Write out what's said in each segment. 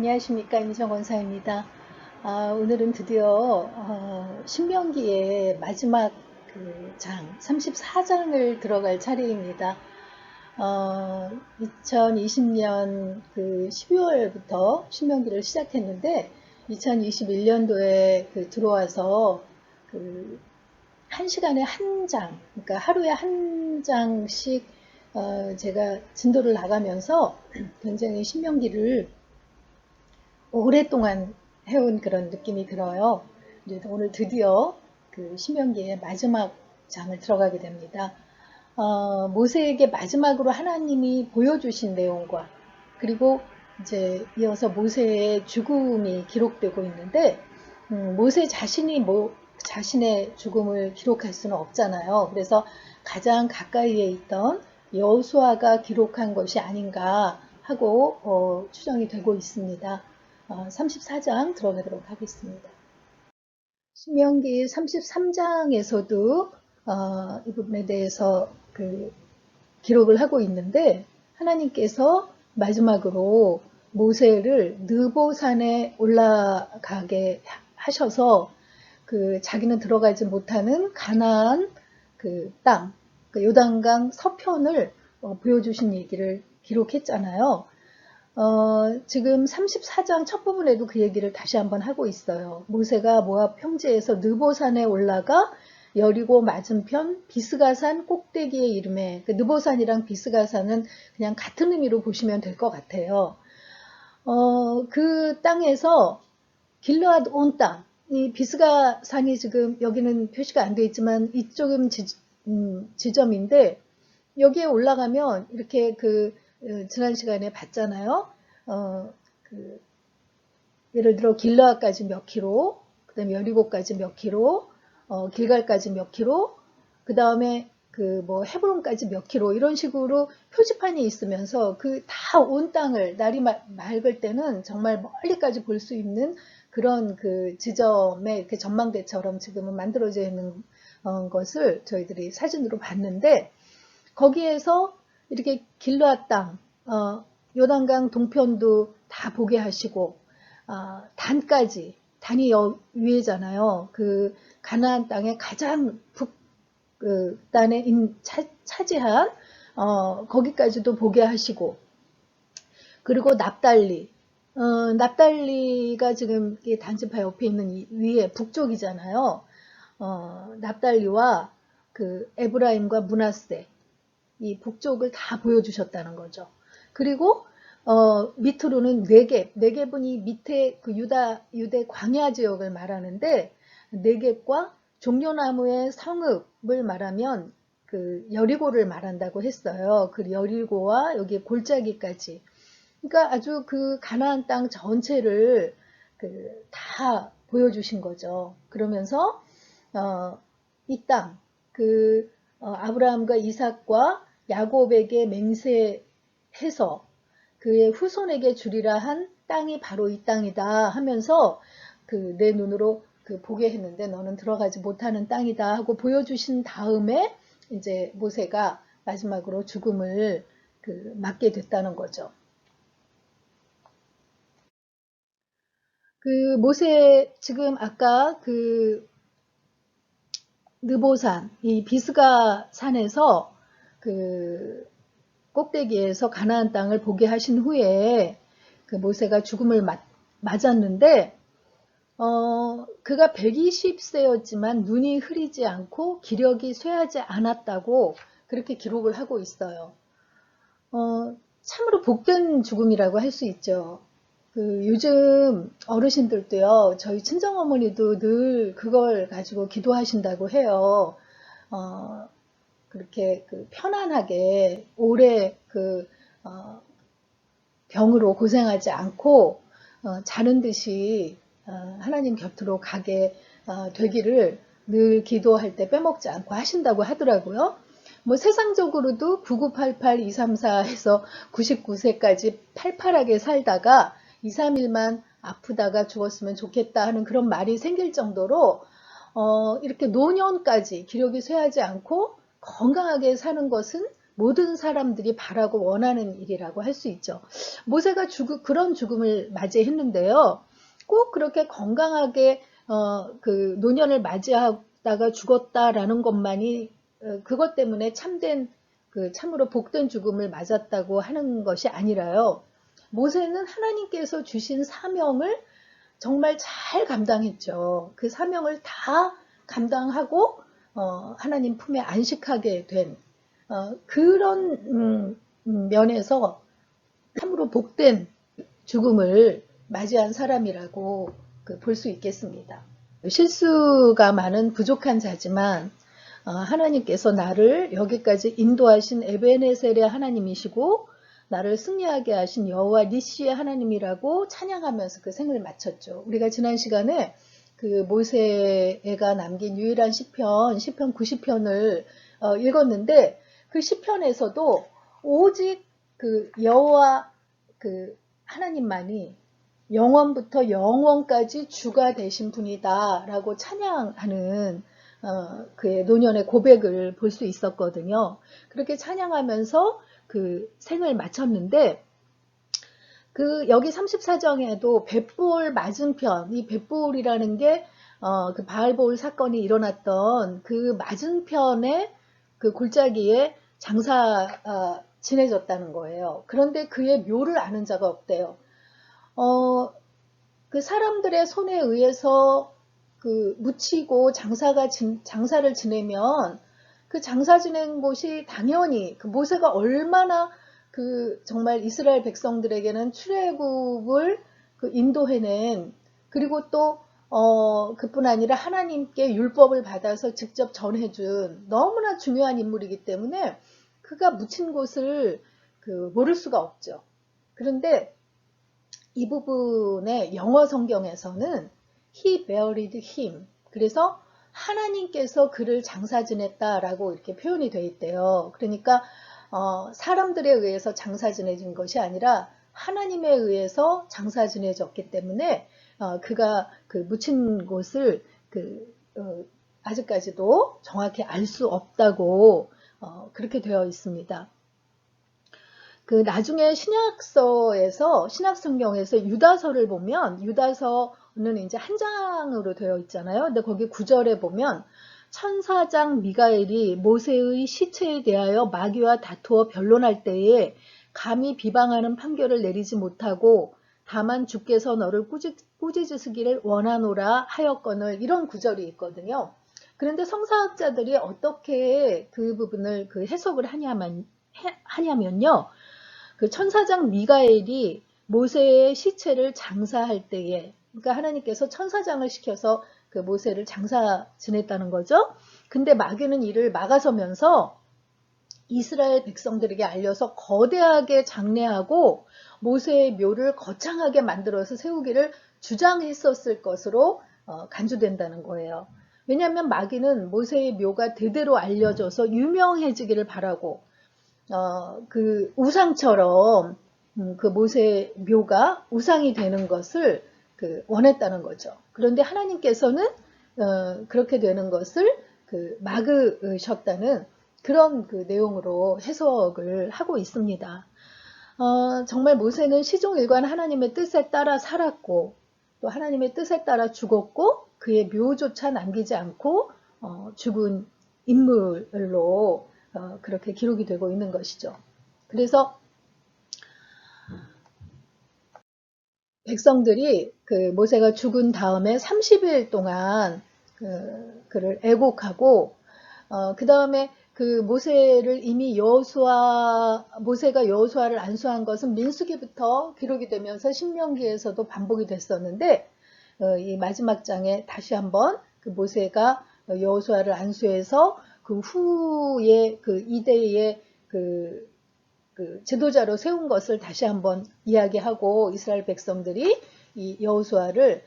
안녕하십니까, 임정 권사입니다. 오늘은 드디어 신명기의 마지막 그 장 34장을 들어갈 차례입니다. 2020년 그 12월부터 신명기를 시작했는데 2021년도에 들어와서 그 1시간에 한 장, 그러니까 하루에 한 장씩 제가 진도를 나가면서 굉장히 신명기를 오랫동안 해온 그런 느낌이 들어요. 오늘 드디어 그 신명기의 마지막 장을 들어가게 됩니다. 모세에게 마지막으로 하나님이 보여주신 내용과 그리고 이제 이어서 모세의 죽음이 기록되고 있는데 모세 자신이 자신의 죽음을 기록할 수는 없잖아요. 그래서 가장 가까이에 있던 여호수아가 기록한 것이 아닌가 하고 추정이 되고 있습니다. 34장 들어가도록 하겠습니다. 신명기 33장에서도 이 부분에 대해서 기록을 하고 있는데 하나님께서 마지막으로 모세를 느보산에 올라가게 하셔서 자기는 들어가지 못하는 가나안 땅, 요단강 서편을 보여주신 얘기를 기록했잖아요. 지금 34장 첫 부분에도 그 얘기를 다시 한번 하고 있어요. 모세가 모압 평지에서 느보산에 올라가 여리고 맞은편 비스가산 꼭대기에 이름에 느보산이랑 비스가산은 그냥 같은 의미로 보시면 될 것 같아요. 그 땅에서 길르앗 온 땅, 이 비스가산이 지금 여기는 표시가 안 되어 있지만 이쪽은 지점인데 여기에 올라가면 이렇게 지난 시간에 봤잖아요. 예를 들어 길르앗까지 몇 킬로, 그 다음에 여리고까지 몇 킬로, 길갈까지 몇 킬로, 그 다음에 헤브론까지 몇 킬로 이런 식으로 표지판이 있으면서 다 온 땅을 날이 맑을 때는 정말 멀리까지 볼 수 있는 그런 지점의 이렇게 전망대처럼 지금은 만들어져 있는 것을 저희들이 사진으로 봤는데 거기에서 이렇게 길르앗 땅, 요단강 동편도 다 보게 하시고 단까지, 단이 위에잖아요. 가나안 땅의 가장 북단에 차지한 거기까지도 보게 하시고 그리고 납달리, 납달리가 지금 단지파 옆에 있는 위에 북쪽이잖아요. 납달리와 에브라임과 므낫세 이 북쪽을 다 보여주셨다는 거죠. 그리고 밑으로는 네겝은 이 밑에 유대 광야 지역을 말하는데 네겝과 종려나무의 성읍을 말하면 여리고를 말한다고 했어요. 여리고와 여기 골짜기까지. 그러니까 아주 가나안 땅 전체를 다 보여주신 거죠. 그러면서 이 땅, 아브라함과 이삭과 야곱에게 맹세해서 그의 후손에게 주리라 한 땅이 바로 이 땅이다 하면서 내 눈으로 보게 했는데 너는 들어가지 못하는 땅이다 하고 보여주신 다음에 이제 모세가 마지막으로 죽음을 맞게 됐다는 거죠. 모세 지금 아까 느보산, 이 비스가 산에서 꼭대기에서 가나안 땅을 보게 하신 후에 모세가 죽음을 맞았는데 그가 120세였지만 눈이 흐리지 않고 기력이 쇠하지 않았다고 그렇게 기록을 하고 있어요. 참으로 복된 죽음이라고 할 수 있죠. 요즘 어르신들도요, 저희 친정어머니도 늘 그걸 가지고 기도하신다고 해요. 그렇게 편안하게 오래 병으로 고생하지 않고 자는 듯이 하나님 곁으로 가게 되기를 늘 기도할 때 빼먹지 않고 하신다고 하더라고요. 세상적으로도 9988, 234 해서 99세까지 팔팔하게 살다가 2, 3일만 아프다가 죽었으면 좋겠다 하는 그런 말이 생길 정도로 이렇게 노년까지 기력이 쇠하지 않고 건강하게 사는 것은 모든 사람들이 바라고 원하는 일이라고 할 수 있죠. 모세가 그런 죽음을 맞이했는데요. 꼭 그렇게 건강하게 그 노년을 맞이하다가 죽었다라는 것만이 그것 때문에 참으로 복된 죽음을 맞았다고 하는 것이 아니라요. 모세는 하나님께서 주신 사명을 정말 잘 감당했죠. 그 사명을 다 감당하고 하나님 품에 안식하게 된 그런 면에서 참으로 복된 죽음을 맞이한 사람이라고 볼 수 있겠습니다. 실수가 많은 부족한 자지만 하나님께서 나를 여기까지 인도하신 에베네셀의 하나님이시고 나를 승리하게 하신 여호와 니시의 하나님이라고 찬양하면서 그 생을 마쳤죠. 우리가 지난 시간에 그 모세가 남긴 유일한 시편 90편을 읽었는데 그 시편에서도 오직 그 여호와 그 하나님만이 영원부터 영원까지 주가 되신 분이다 라고 찬양하는 그의 노년의 고백을 볼 수 있었거든요. 그렇게 찬양하면서 그 생을 마쳤는데 여기 34장에도 벳볼 맞은편, 이 벳볼이라는 게 그 바알보울 사건이 일어났던 그 맞은편에 그 골짜기에 지내졌다는 거예요. 그런데 그의 묘를 아는 자가 없대요. 그 사람들의 손에 의해서 그 묻히고 장사를 지내면 그 장사 지낸 곳이 당연히 그 모세가 얼마나 그 정말 이스라엘 백성들에게는 출애굽을 그 인도해낸 그리고 또 그뿐 아니라 하나님께 율법을 받아서 직접 전해준 너무나 중요한 인물이기 때문에 그가 묻힌 곳을 그 모를 수가 없죠. 그런데 이 부분의 영어 성경에서는 He buried him. 그래서 하나님께서 그를 장사 지냈다라고 이렇게 표현이 되어 있대요. 그러니까 사람들에 의해서 장사 지내진 것이 아니라 하나님에 의해서 장사 지내졌기 때문에 그가 그 묻힌 곳을 아직까지도 정확히 알 수 없다고 그렇게 되어 있습니다. 그 나중에 신약성경에서 유다서를 보면 유다서는 이제 한 장으로 되어 있잖아요. 근데 거기 9절에 보면 천사장 미가엘이 모세의 시체에 대하여 마귀와 다투어 변론할 때에 감히 비방하는 판결을 내리지 못하고 다만 주께서 너를 꾸짖으시기를 원하노라 하였거늘 이런 구절이 있거든요. 그런데 성사학자들이 어떻게 그 부분을 그 해석을 하냐면요. 그 천사장 미가엘이 모세의 시체를 장사할 때에 그러니까 하나님께서 천사장을 시켜서 그 모세를 장사 지냈다는 거죠. 근데 마귀는 이를 막아서면서 이스라엘 백성들에게 알려서 거대하게 장례하고 모세의 묘를 거창하게 만들어서 세우기를 주장했었을 것으로 간주된다는 거예요. 왜냐하면 마귀는 모세의 묘가 대대로 알려져서 유명해지기를 바라고 그 우상처럼 그 모세 묘가 우상이 되는 것을 원했다는 거죠. 그런데 하나님께서는 그렇게 되는 것을 막으셨다는 그런 그 내용으로 해석을 하고 있습니다. 정말 모세는 시종일관 하나님의 뜻에 따라 살았고 또 하나님의 뜻에 따라 죽었고 그의 묘조차 남기지 않고 죽은 인물로 그렇게 기록이 되고 있는 것이죠. 그래서 백성들이 그 모세가 죽은 다음에 30일 동안 그를 애곡하고 그 다음에 그 모세를 이미 모세가 여호수아를 안수한 것은 민수기부터 기록이 되면서 신명기에서도 반복이 됐었는데 이 마지막 장에 다시 한번 그 모세가 여호수아를 안수해서 그 후에 그 이대의 그 지도자로 세운 것을 다시 한번 이야기하고 이스라엘 백성들이 이 여호수아를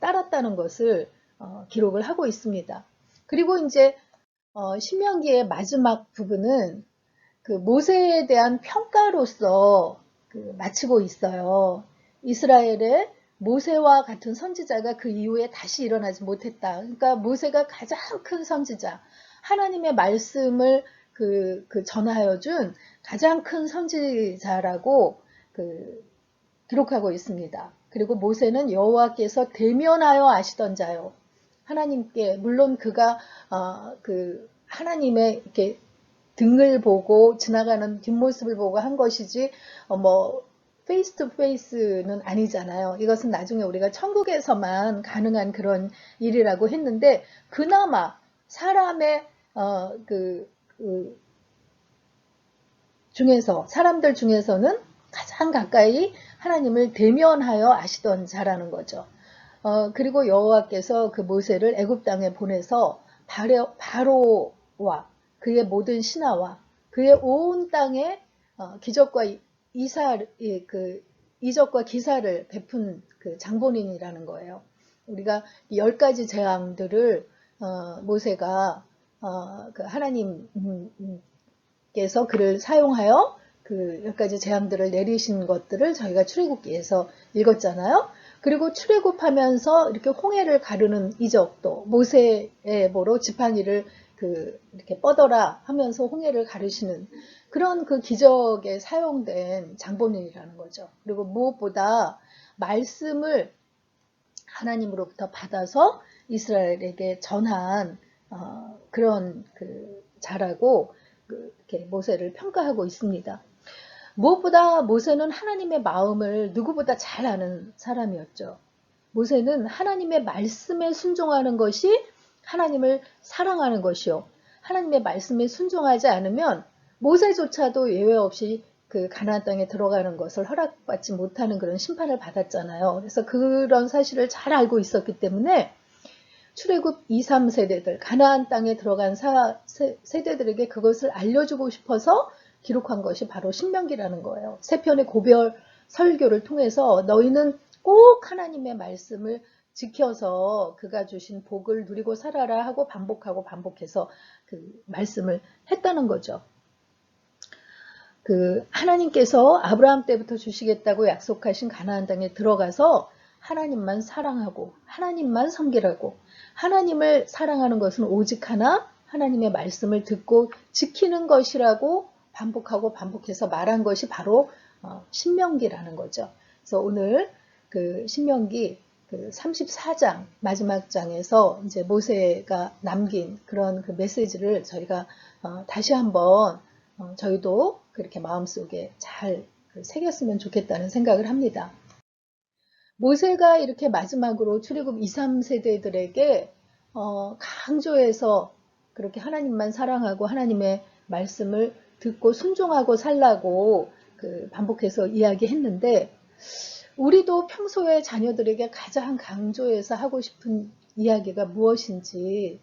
따랐다는 것을 기록을 하고 있습니다. 그리고 이제 신명기의 마지막 부분은 그 모세에 대한 평가로서 마치고 있어요. 이스라엘의 모세와 같은 선지자가 그 이후에 다시 일어나지 못했다. 그러니까 모세가 가장 큰 선지자, 하나님의 말씀을 전하여 준 가장 큰 선지자라고 기록하고 있습니다. 그리고 모세는 여호와께서 대면하여 아시던 자요. 하나님께, 물론 그가 하나님의 이렇게 등을 보고 지나가는 뒷모습을 보고 한 것이지 페이스 투 페이스는 아니잖아요. 이것은 나중에 우리가 천국에서만 가능한 그런 일이라고 했는데, 그나마 사람의 사람들 중에서는 가장 가까이 하나님을 대면하여 아시던 자라는 거죠. 그리고 여호와께서 그 모세를 애굽 땅에 보내서 바로와 그의 모든 신하와 그의 온 땅에 기적과 이적과 기사를 베푼 장본인이라는 거예요. 우리가 10가지 재앙들을 모세가 하나님께서 그를 사용하여 10가지 재앙들을 내리신 것들을 저희가 출애굽기에서 읽었잖아요. 그리고 출애굽하면서 이렇게 홍해를 가르는 이적도 모세의 보로 지팡이를 이렇게 뻗어라 하면서 홍해를 가르시는 그런 기적에 사용된 장본인이라는 거죠. 그리고 무엇보다 말씀을 하나님으로부터 받아서 이스라엘에게 전한 그런 자라고 이렇게 모세를 평가하고 있습니다. 무엇보다 모세는 하나님의 마음을 누구보다 잘 아는 사람이었죠. 모세는 하나님의 말씀에 순종하는 것이 하나님을 사랑하는 것이요. 하나님의 말씀에 순종하지 않으면 모세조차도 예외 없이 가나안 땅에 들어가는 것을 허락받지 못하는 그런 심판을 받았잖아요. 그래서 그런 사실을 잘 알고 있었기 때문에 출애굽 2, 3세대들, 가나안 땅에 들어간 세대들에게 그것을 알려주고 싶어서 기록한 것이 바로 신명기라는 거예요. 세 편의 고별 설교를 통해서 너희는 꼭 하나님의 말씀을 지켜서 그가 주신 복을 누리고 살아라 하고 반복해서 말씀을 했다는 거죠. 하나님께서 아브라함 때부터 주시겠다고 약속하신 가나안 땅에 들어가서 하나님만 사랑하고 하나님만 섬기라고, 하나님을 사랑하는 것은 오직 하나 하나님의 말씀을 듣고 지키는 것이라고 반복해서 말한 것이 바로 신명기라는 거죠. 그래서 오늘 신명기 34장 마지막 장에서 이제 모세가 남긴 그런 메시지를 저희가 다시 한번 저희도 그렇게 마음속에 잘 새겼으면 좋겠다는 생각을 합니다. 모세가 이렇게 마지막으로 출애굽 2, 3세대들에게 강조해서 그렇게 하나님만 사랑하고 하나님의 말씀을 듣고 순종하고 살라고 반복해서 이야기했는데, 우리도 평소에 자녀들에게 가장 강조해서 하고 싶은 이야기가 무엇인지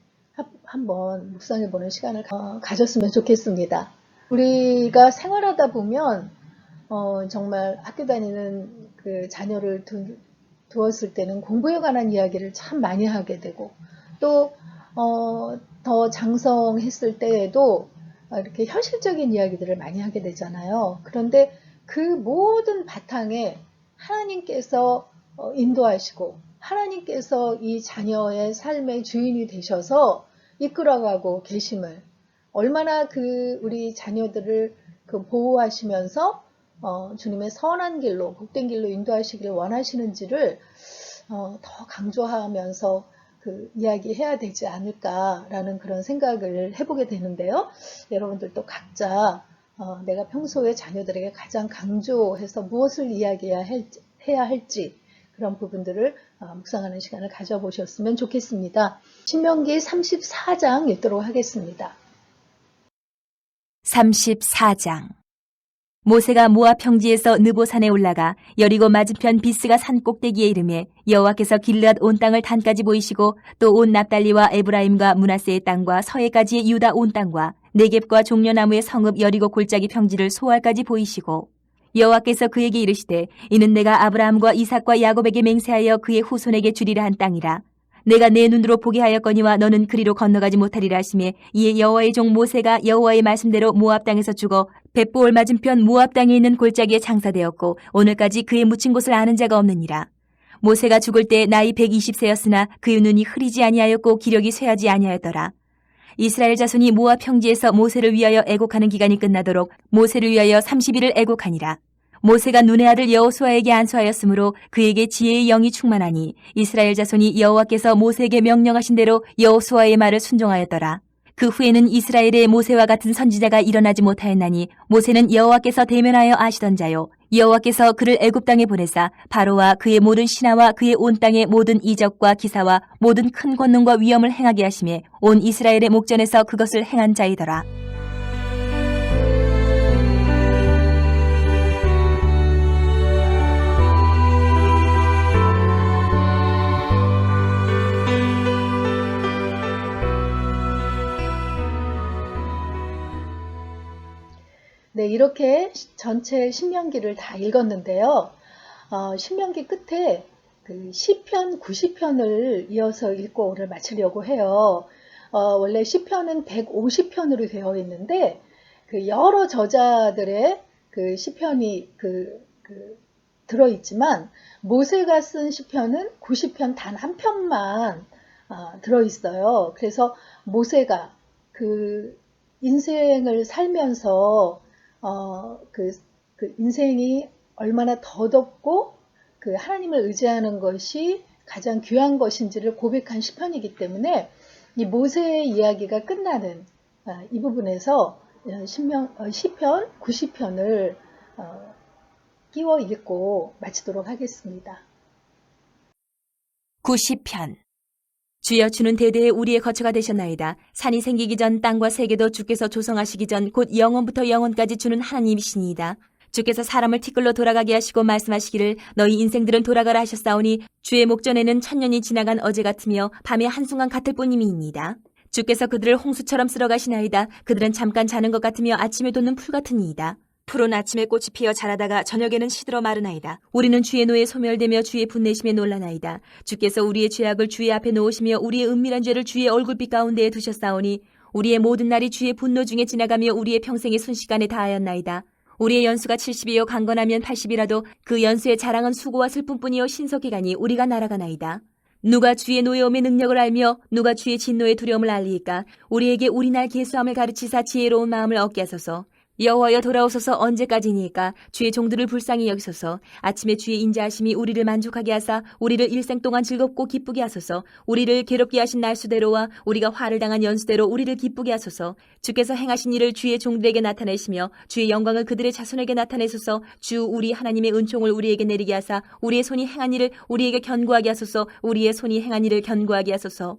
한번 묵상해보는 시간을 가졌으면 좋겠습니다. 우리가 생활하다 보면 정말 학교 다니는 자녀를 두었을 때는 공부에 관한 이야기를 참 많이 하게 되고, 또 더 장성했을 때에도 이렇게 현실적인 이야기들을 많이 하게 되잖아요. 그런데 그 모든 바탕에 하나님께서 인도하시고 하나님께서 이 자녀의 삶의 주인이 되셔서 이끌어가고 계심을, 얼마나 우리 자녀들을 보호하시면서 주님의 선한 길로, 복된 길로 인도하시기를 원하시는지를 더 강조하면서 이야기해야 되지 않을까라는 그런 생각을 해보게 되는데요. 여러분들도 각자 내가 평소에 자녀들에게 가장 강조해서 무엇을 이야기해야 할지 그런 부분들을 묵상하는 시간을 가져보셨으면 좋겠습니다. 신명기 34장 읽도록 하겠습니다. 34장. 모세가 모압 평지에서 느보산에 올라가 여리고 맞은편 비스가 산 꼭대기에 이르매 여호와께서 길르앗 온 땅을 단까지 보이시고 또 온 납달리와 에브라임과 므낫세의 땅과 서해까지의 유다 온 땅과 네겝과 종려나무의 성읍 여리고 골짜기 평지를 소알까지 보이시고, 여호와께서 그에게 이르시되 이는 내가 아브라함과 이삭과 야곱에게 맹세하여 그의 후손에게 주리라 한 땅이라. 내가 내 눈으로 보게 하였거니와 너는 그리로 건너가지 못하리라 하시매, 이에 여호와의 종 모세가 여호와의 말씀대로 모압 땅에서 죽어 벳보올 맞은편 모압 땅에 있는 골짜기에 장사되었고 오늘까지 그의 묻힌 곳을 아는 자가 없느니라. 모세가 죽을 때 나이 120세였으나 그의 눈이 흐리지 아니하였고 기력이 쇠하지 아니하였더라. 이스라엘 자손이 모압 평지에서 모세를 위하여 애곡하는 기간이 끝나도록 모세를 위하여 30일을 애곡하니라. 모세가 눈의 아들 여호수아에게 안수하였으므로 그에게 지혜의 영이 충만하니 이스라엘 자손이 여호와께서 모세에게 명령하신 대로 여호수아의 말을 순종하였더라. 그 후에는 이스라엘에 모세와 같은 선지자가 일어나지 못하였나니 모세는 여호와께서 대면하여 아시던 자요 여호와께서 그를 애굽 땅에 보내사 바로와 그의 모든 신하와 그의 온 땅의 모든 이적과 기사와 모든 큰 권능과 위엄을 행하게 하심에 온 이스라엘의 목전에서 그것을 행한 자이더라. 네, 이렇게 전체 신명기를 다 읽었는데요. 신명기 끝에 그 시편 90편을 이어서 읽고 오늘 마치려고 해요. 원래 시편은 150편으로 되어 있는데 그 여러 저자들의 그 시편이 들어있지만 모세가 쓴 시편은 90편 단 한 편만 들어있어요. 그래서 모세가 그 인생을 살면서 그 인생이 얼마나 덧없고 그 하나님을 의지하는 것이 가장 귀한 것인지를 고백한 시편이기 때문에 이 모세의 이야기가 끝나는 이 부분에서 시편 90편을 끼워 읽고 마치도록 하겠습니다. 90편 주여 주는 대대에 우리의 거처가 되셨나이다. 산이 생기기 전 땅과 세계도 주께서 조성하시기 전 곧 영원부터 영원까지 주는 하나님이시니이다. 주께서 사람을 티끌로 돌아가게 하시고 말씀하시기를 너희 인생들은 돌아가라 하셨사오니 주의 목전에는 천년이 지나간 어제 같으며 밤의 한순간 같을 뿐임이니이다. 주께서 그들을 홍수처럼 쓸어가시나이다. 그들은 잠깐 자는 것 같으며 아침에 돋는 풀 같으니이다. 푸른 아침에 꽃이 피어 자라다가 저녁에는 시들어 마르나이다. 우리는 주의 노에 소멸되며 주의 분내심에 놀라나이다. 주께서 우리의 죄악을 주의 앞에 놓으시며 우리의 은밀한 죄를 주의 얼굴빛 가운데에 두셨사오니 우리의 모든 날이 주의 분노 중에 지나가며 우리의 평생이 순식간에 다하였나이다. 우리의 연수가 70이요 강건하면 80이라도 그 연수의 자랑은 수고와 슬픔뿐이요 신속히 가니 우리가 날아가나이다. 누가 주의 노여움의 능력을 알며 누가 주의 진노의 두려움을 알리이까. 우리에게 우리 날 계수함을 가르치사 지혜로운 마음을 얻게 하소서. 여호와여 돌아오소서. 언제까지니까. 주의 종들을 불쌍히 여기소서. 아침에 주의 인자하심이 우리를 만족하게 하사 우리를 일생 동안 즐겁고 기쁘게 하소서. 우리를 괴롭게 하신 날수대로와 우리가 화를 당한 연수대로 우리를 기쁘게 하소서. 주께서 행하신 일을 주의 종들에게 나타내시며 주의 영광을 그들의 자손에게 나타내소서. 주 우리 하나님의 은총을 우리에게 내리게 하사 우리의 손이 행한 일을 우리에게 견고하게 하소서. 우리의 손이 행한 일을 견고하게 하소서.